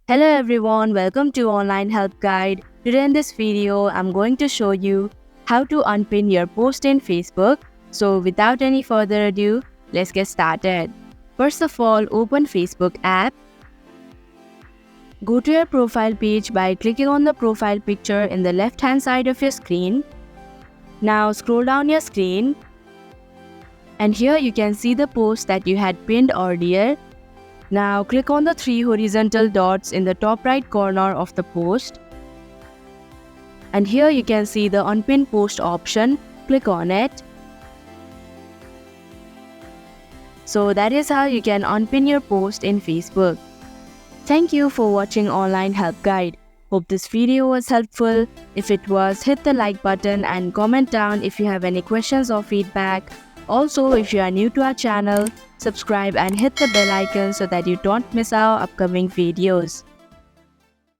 Hello everyone, welcome to Online Help Guide. Today in this video, I'm going to show you how to unpin your post in Facebook. So without any further ado, let's get started. First of all, open Facebook app. Go to your profile page by clicking on the profile picture in the left hand side of your screen. Now scroll down your screen. And here you can see the post that you had pinned earlier. Now click on the three horizontal dots in the top right corner of the post. And here you can see the unpin post option. Click on it. So that is how you can unpin your post in Facebook. Thank you for watching Online Help Guide. Hope this video was helpful. If it was, hit the like button and comment down if you have any questions or feedback. Also, if you are new to our channel, subscribe and hit the bell icon so that you don't miss our upcoming videos.